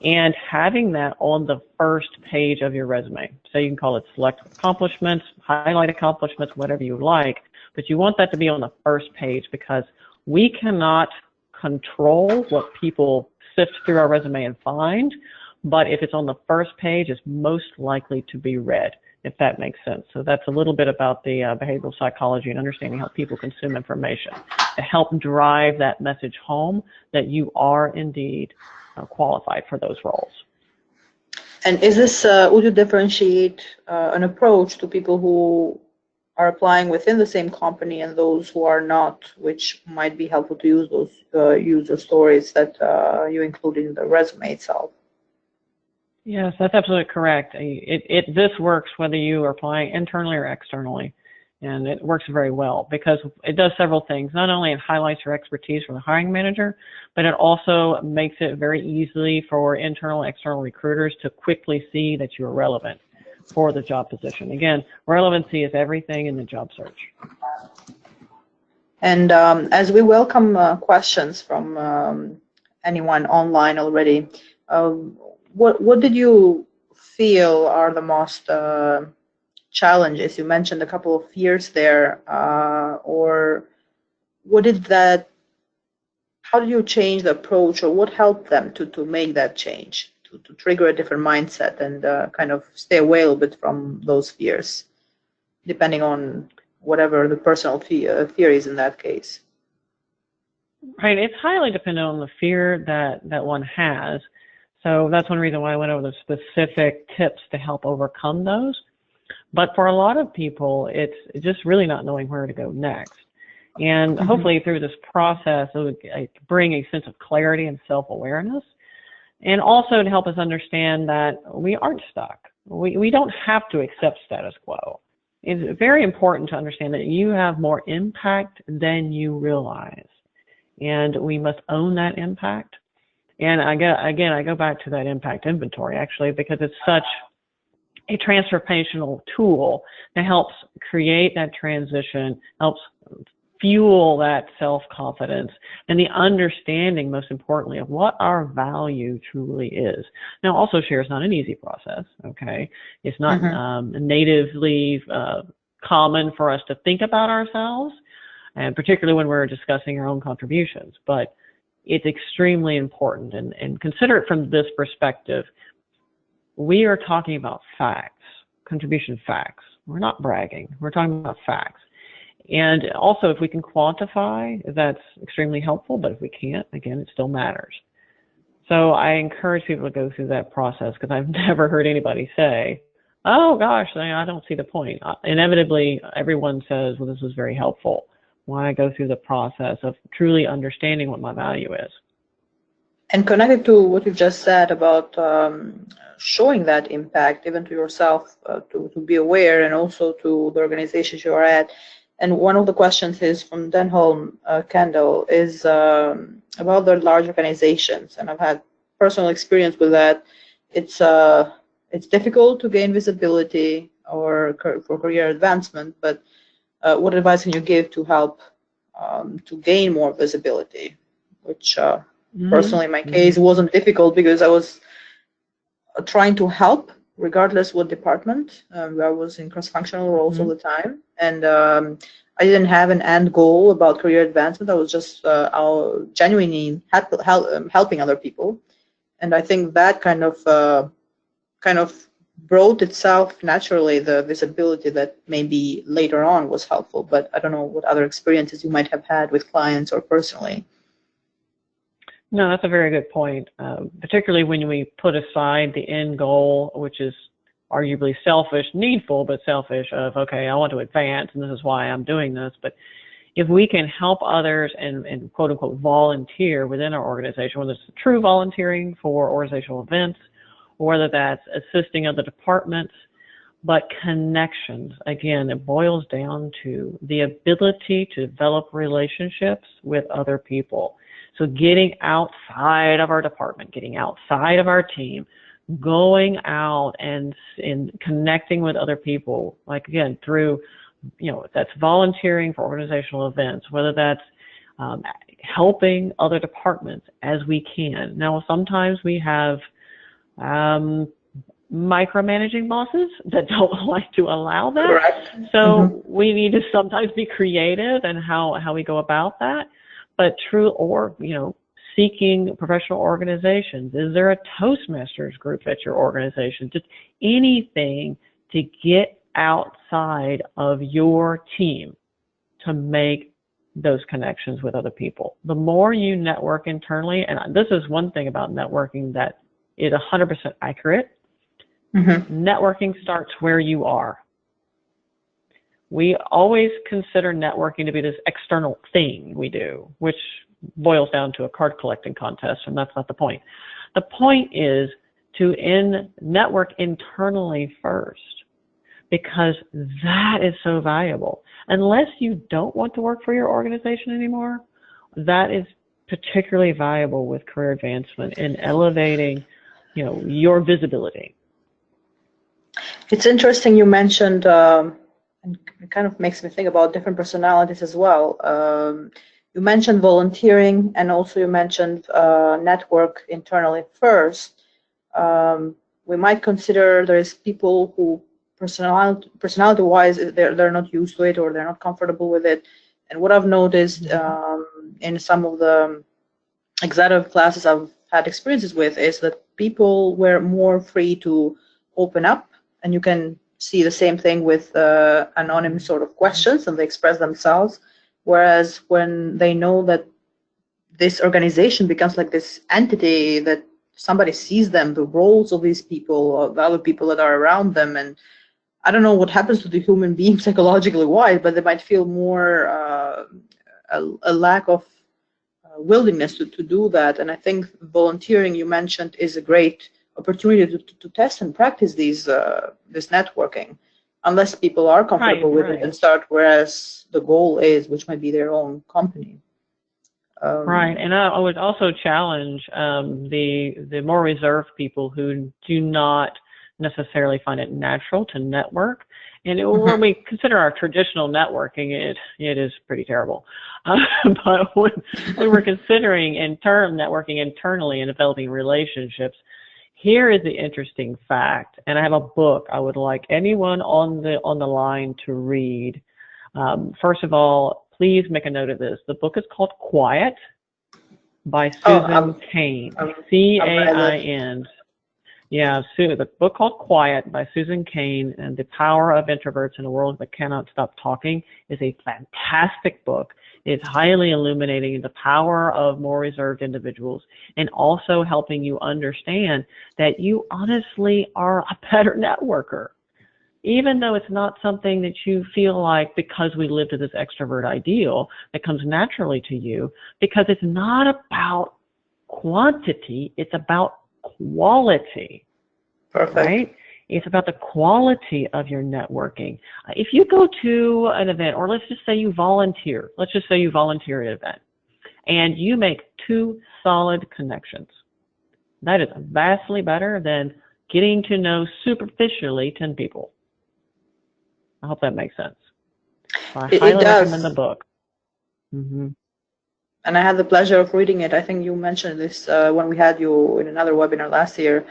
and having that on the first page of your resume. So you can call it select accomplishments, highlight accomplishments, whatever you like, but you want that to be on the first page because we cannot control what people sift through our resume and find, but if it's on the first page, it's most likely to be read, if that makes sense. So that's a little bit about the behavioral psychology and understanding how people consume information to help drive that message home that you are indeed qualified for those roles. And is this, would you differentiate an approach to people who are applying within the same company and those who are not, which might be helpful to use those user stories that you included in the resume itself? Yes, that's absolutely correct. This works whether you are applying internally or externally, and it works very well because it does several things. Not only it highlights your expertise for the hiring manager, but it also makes it very easily for internal and external recruiters to quickly see that you are relevant for the job position. Again, relevancy is everything in the job search. And as we welcome questions from anyone online already, what did you feel are the most challenges? You mentioned a couple of fears there, or what did that? How did you change the approach, or what helped them to make that change, to trigger a different mindset and kind of stay away a little bit from those fears, depending on whatever the personal fear is in that case? Right, it's highly dependent on the fear that one has. So that's one reason why I went over the specific tips to help overcome those. But for a lot of people, it's just really not knowing where to go next. And hopefully through this process, it would bring a sense of clarity and self-awareness, and also to help us understand that we aren't stuck. We don't have to accept status quo. It's very important to understand that you have more impact than you realize, and we must own that impact. And I go back to that impact inventory, actually, because it's such a transformational tool that helps create that transition, helps fuel that self-confidence, and the understanding, most importantly, of what our value truly is. Now, also share is not an easy process, okay? It's not natively common for us to think about ourselves, and particularly when we're discussing our own contributions, but it's extremely important, and consider it from this perspective. We are talking about facts, contribution facts. We're not bragging. We're talking about facts. And also, if we can quantify, that's extremely helpful, but if we can't, again, it still matters. So I encourage people to go through that process because I've never heard anybody say, oh gosh, I don't see the point. Inevitably, everyone says, well, this was very helpful. When I go through the process of truly understanding what my value is. And connected to what you just said about showing that impact, even to yourself, to be aware, and also to the organizations you are at. And one of the questions is from Denholm Kendall is about the large organizations, and I've had personal experience with that. It's difficult to gain visibility or for career advancement, but what advice can you give to help to gain more visibility? Which personally, in my case, wasn't difficult because I was trying to help regardless what department. I was in cross-functional roles all the time, and I didn't have an end goal about career advancement. I was just genuinely helping other people, and I think that kind of brought itself naturally the visibility that maybe later on was helpful. But I don't know what other experiences you might have had with clients or personally. No, that's a very good point, particularly when we put aside the end goal, which is arguably selfish, needful, but selfish of, okay, I want to advance and this is why I'm doing this. But if we can help others and quote unquote volunteer within our organization, whether it's true volunteering for organizational events, or whether that's assisting other departments, but connections, again, it boils down to the ability to develop relationships with other people. So getting outside of our department, getting outside of our team, going out and connecting with other people, like again, through, that's volunteering for organizational events, whether that's helping other departments as we can. Now, sometimes we have micromanaging bosses that don't like to allow that. Correct. So we need to sometimes be creative in how we go about that. But seeking professional organizations. Is there a Toastmasters group at your organization? Just anything to get outside of your team to make those connections with other people. The more you network internally, and this is one thing about networking that is 100% accurate, networking starts where you are. We always consider networking to be this external thing we do, which boils down to a card collecting contest, and that's not the point. The point is to network internally first, because that is so valuable. Unless you don't want to work for your organization anymore, that is particularly valuable with career advancement in elevating, your visibility. It's interesting you mentioned, and it kind of makes me think about different personalities as well. You mentioned volunteering, and also you mentioned network internally first. We might consider there's people who personality-wise they're not used to it, or they're not comfortable with it. And what I've noticed in some of the executive classes I've had experiences with is that people were more free to open up, and you can see the same thing with anonymous sort of questions, and they express themselves. Whereas when they know that this organization becomes like this entity, that somebody sees them, the roles of these people, or the other people that are around them, and I don't know what happens to the human being psychologically wise, but they might feel more a lack of willingness to do that. And I think volunteering, you mentioned, is a great opportunity to test and practice this networking, unless people are comfortable with it and start, whereas the goal is, which might be their own company. Right, and I would also challenge the more reserved people who do not necessarily find it natural to network. And when we consider our traditional networking, it is pretty terrible. But when we're considering networking internally and developing relationships, here is the interesting fact, and I have a book I would like anyone on the line to read. First of all, please make a note of this. The book is called Quiet by Susan Cain. C-A-I-N. Yeah, the book called Quiet by Susan Cain, and The Power of Introverts in a World That Cannot Stop Talking, is a fantastic book. It's highly illuminating the power of more reserved individuals, and also helping you understand that you honestly are a better networker. Even though it's not something that you feel like, because we live to this extrovert ideal that comes naturally to you, because it's not about quantity, it's about quality. Perfect. Right? It's about the quality of your networking. If you go to an event, or let's just say you volunteer, at an event, and you make 2 solid connections, that is vastly better than getting to know superficially 10 people. I hope that makes sense. So I highly recommend the book. And I had the pleasure of reading it. I think you mentioned this when we had you in another webinar last year.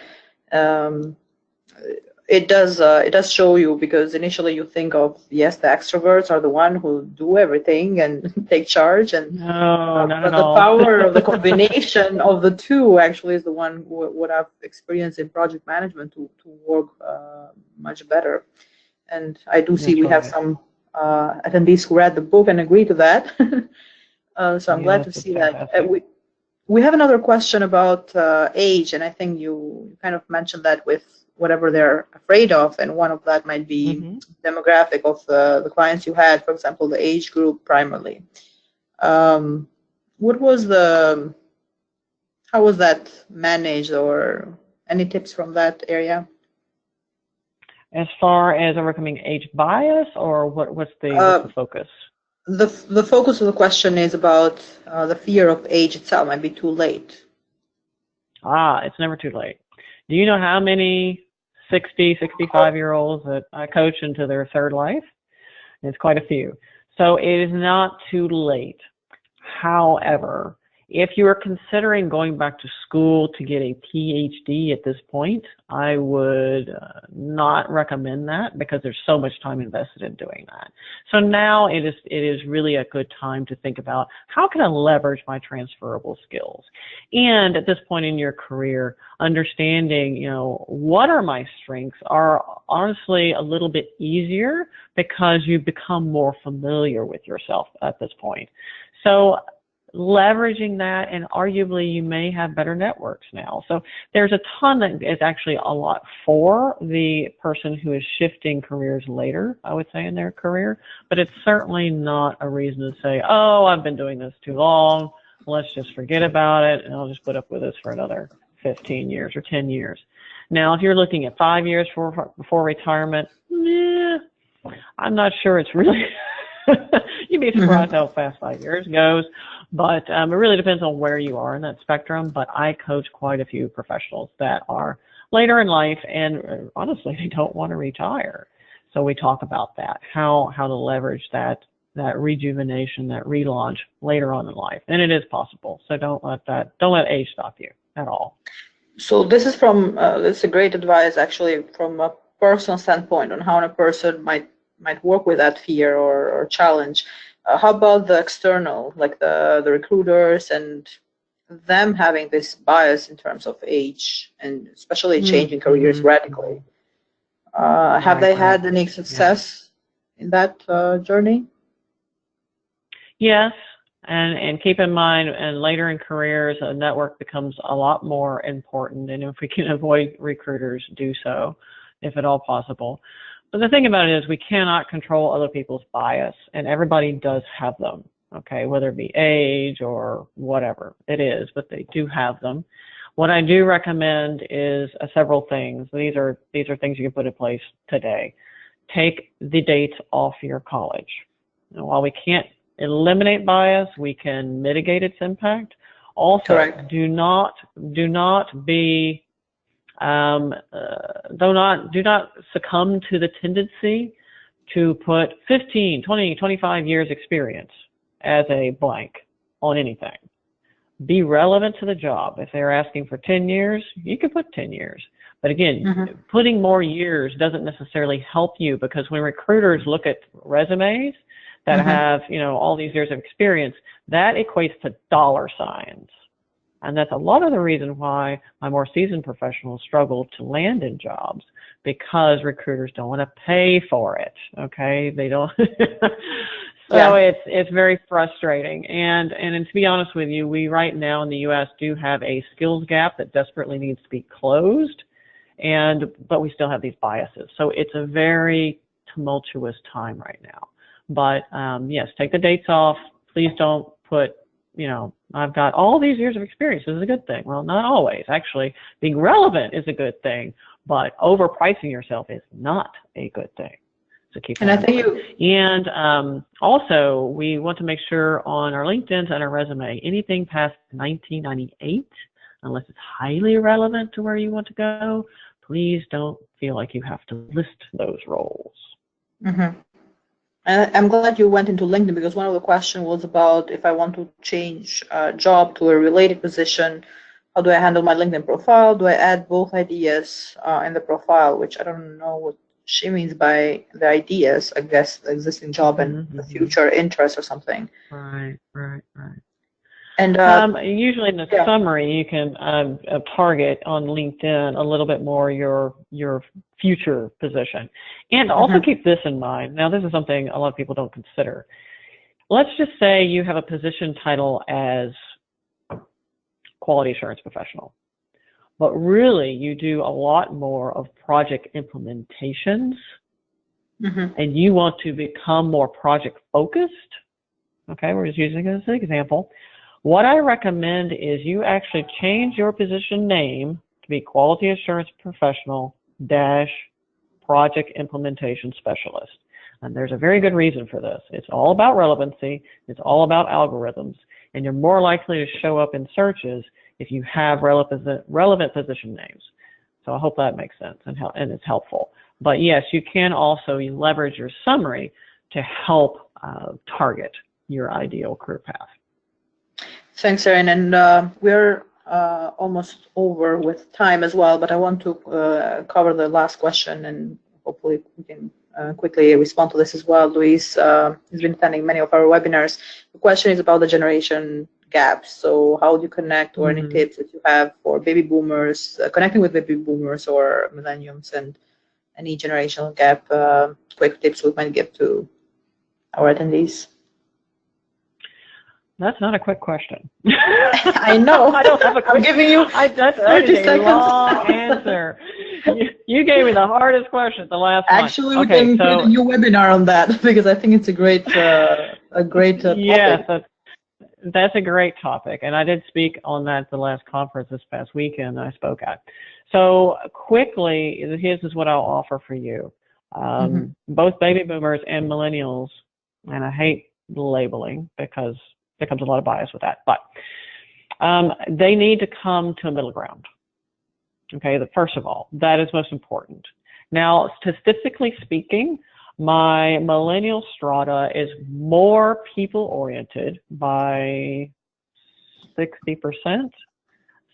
It does show you, because initially you think of, yes, the extroverts are the one who do everything and take charge, and but the power of the combination of the two actually is the one what I've experienced in project management to work much better. And I do see we have some attendees who read the book and agree to that. So I'm glad to see that. We have another question about age, and I think you kind of mentioned that with whatever they're afraid of, and one of that might be demographic of the clients you had, for example, the age group primarily. What was how was that managed, or any tips from that area? As far as overcoming age bias, or what's the focus? The focus of the question is about the fear of age itself. Might be too late. It's never too late. Do you know how many 60, 65-year-olds that I coach into their third life? It's quite a few. So it is not too late. However, if you are considering going back to school to get a PhD at this point, I would not recommend that, because there's so much time invested in doing that. So now it is really a good time to think about, how can I leverage my transferable skills? And at this point in your career, understanding, what are my strengths are honestly a little bit easier, because you become more familiar with yourself at this point. So leveraging that, and arguably you may have better networks now. So there's a ton that is actually a lot for the person who is shifting careers later, I would say, in their career, but it's certainly not a reason to say, oh, I've been doing this too long, let's just forget about it, and I'll just put up with this for another 15 years or 10 years. Now, if you're looking at 5 years before retirement, I'm not sure it's really you'd be surprised how fast 5 years goes, but it really depends on where you are in that spectrum. But I coach quite a few professionals that are later in life, and honestly, they don't want to retire. So we talk about that, how to leverage that rejuvenation, that relaunch later on in life, and it is possible. So don't let age stop you at all. So this is this is a great advice, actually, from a personal standpoint on how a person might work with that fear or challenge. How about the external, like the recruiters and them having this bias in terms of age, and especially changing careers radically? Have they had any success in that journey? Yes, and keep in mind, and later in careers, a network becomes a lot more important, and if we can avoid recruiters, do so, if at all possible. But the thing about it is, we cannot control other people's bias, and everybody does have them, okay, whether it be age or whatever it is, but they do have them. What I do recommend is several things. These are things you can put in place today. Take the dates off your college. Now, while we can't eliminate bias, we can mitigate its impact. Also, correct, do not be do not succumb to the tendency to put 15, 20, 25 years experience as a blank on anything. Be relevant to the job. If they're asking for 10 years, you can put 10 years. But again, putting more years doesn't necessarily help you, because when recruiters look at resumes that have, all these years of experience, that equates to dollar signs. And that's a lot of the reason why my more seasoned professionals struggle to land in jobs, because recruiters don't want to pay for it. Okay, they don't. So it's very frustrating. And to be honest with you, we right now in the U.S. do have a skills gap that desperately needs to be closed, but we still have these biases. So it's a very tumultuous time right now. But yes, take the dates off. Please don't put, I've got all these years of experience. This is a good thing. Well, not always. Actually, being relevant is a good thing, but overpricing yourself is not a good thing. So keep that in mind. And also, we want to make sure on our LinkedIn and our resume, anything past 1998, unless it's highly relevant to where you want to go, please don't feel like you have to list those roles. And I'm glad you went into LinkedIn, because one of the questions was about if I want to change a job to a related position, how do I handle my LinkedIn profile? Do I add both ideas in the profile, which I don't know what she means by the ideas, I guess the existing job and the future interest or something. Right. And usually in the summary, you can target on LinkedIn a little bit more your future position. And also keep this in mind. Now, this is something a lot of people don't consider. Let's just say you have a position title as quality assurance professional. But really, you do a lot more of project implementations, and you want to become more project focused. Okay, we're just using it as an example. What I recommend is you actually change your position name to be Quality Assurance Professional - Project Implementation Specialist. And there's a very good reason for this. It's all about relevancy. It's all about algorithms. And you're more likely to show up in searches if you have relevant position names. So I hope that makes sense and it's helpful. But yes, you can also leverage your summary to help target your ideal career path. Thanks, Erin. And we're almost over with time as well, but I want to cover the last question, and hopefully we can quickly respond to this as well. Luis has been attending many of our webinars. The question is about the generation gap. So how do you connect, or any tips that you have for baby boomers, connecting with baby boomers or millennials, and any generational gap, quick tips we might give to our attendees? That's not a quick question. I know. I don't have a quick, I'm giving you that's 30 a seconds. long answer. You gave me the hardest question, the last one. Actually, we can create a new webinar on that, because I think it's a great, topic. Yes, that's a great topic, and I did speak on that at the last conference this past weekend I spoke at. So quickly, here's what I'll offer for you. Both baby boomers and millennials, and I hate labeling because there comes a lot of bias with that, but they need to come to a middle ground. Okay, first of all, that is most important. Now, statistically speaking, my millennial strata is more people-oriented by 60%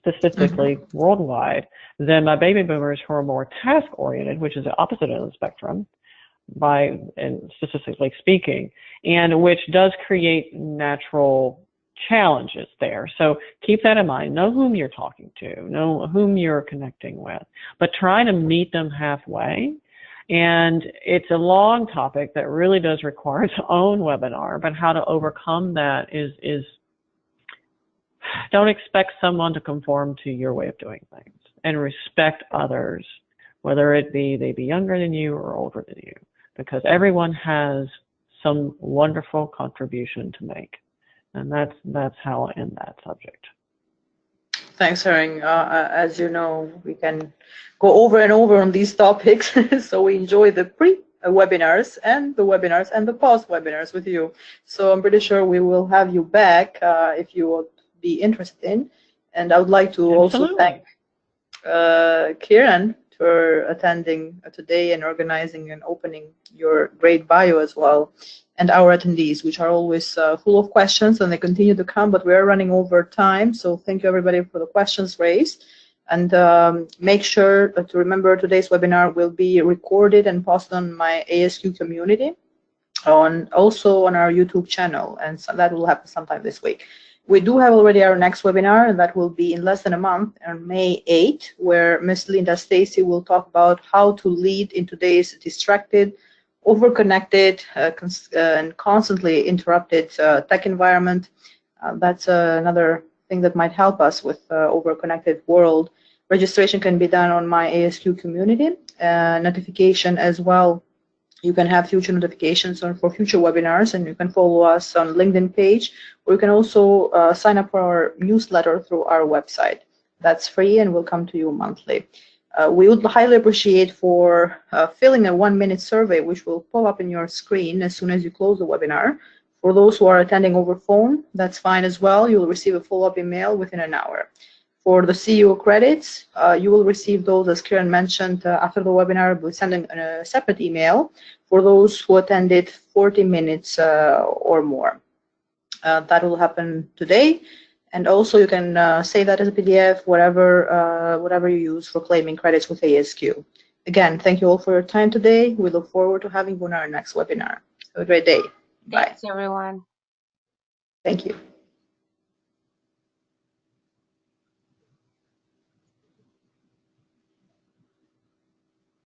statistically worldwide than my baby boomers, who are more task-oriented, which is the opposite end of the spectrum, and statistically speaking, and which does create natural challenges there. So keep that in mind. Know whom you're talking to, know whom you're connecting with, but try to meet them halfway. And it's a long topic that really does require its own webinar, but how to overcome that is don't expect someone to conform to your way of doing things, and respect others, whether it be they be younger than you or older than you, because everyone has some wonderful contribution to make. And that's how I'll end that subject. Thanks, Erin. As you know, we can go over and over on these topics, so we enjoy the pre-webinars and the webinars and the post-webinars with you. So I'm pretty sure we will have you back if you would be interested in. And I would like to also thank Kieran for attending today and organizing and opening your great bio as well, and our attendees, which are always full of questions, and they continue to come, but we are running over time. So thank you, everybody, for the questions raised. And make sure to remember today's webinar will be recorded and posted on my ASQ community, also on our YouTube channel, and so that will happen sometime this week. We do have already our next webinar, and that will be in less than a month on May 8th, where Ms. Linda Stacy will talk about how to lead in today's distracted, overconnected, and constantly interrupted tech environment. That's another thing that might help us with overconnected world. Registration can be done on my ASQ community. Notification as well. You can have future notifications for future webinars, and you can follow us on LinkedIn page, or you can also sign up for our newsletter through our website. That's free and will come to you monthly. We would highly appreciate for filling a 1-minute survey, which will pop up in your screen as soon as you close the webinar. For those who are attending over phone, that's fine as well. You will receive a follow-up email within an hour. For the CEO credits, you will receive those, as Kieran mentioned, after the webinar. We'll send a separate email for those who attended 40 minutes or more. That will happen today. And also, you can save that as a PDF, whatever you use for claiming credits with ASQ. Again, thank you all for your time today. We look forward to having you on our next webinar. Have a great day. Bye. Thanks, everyone. Thank you.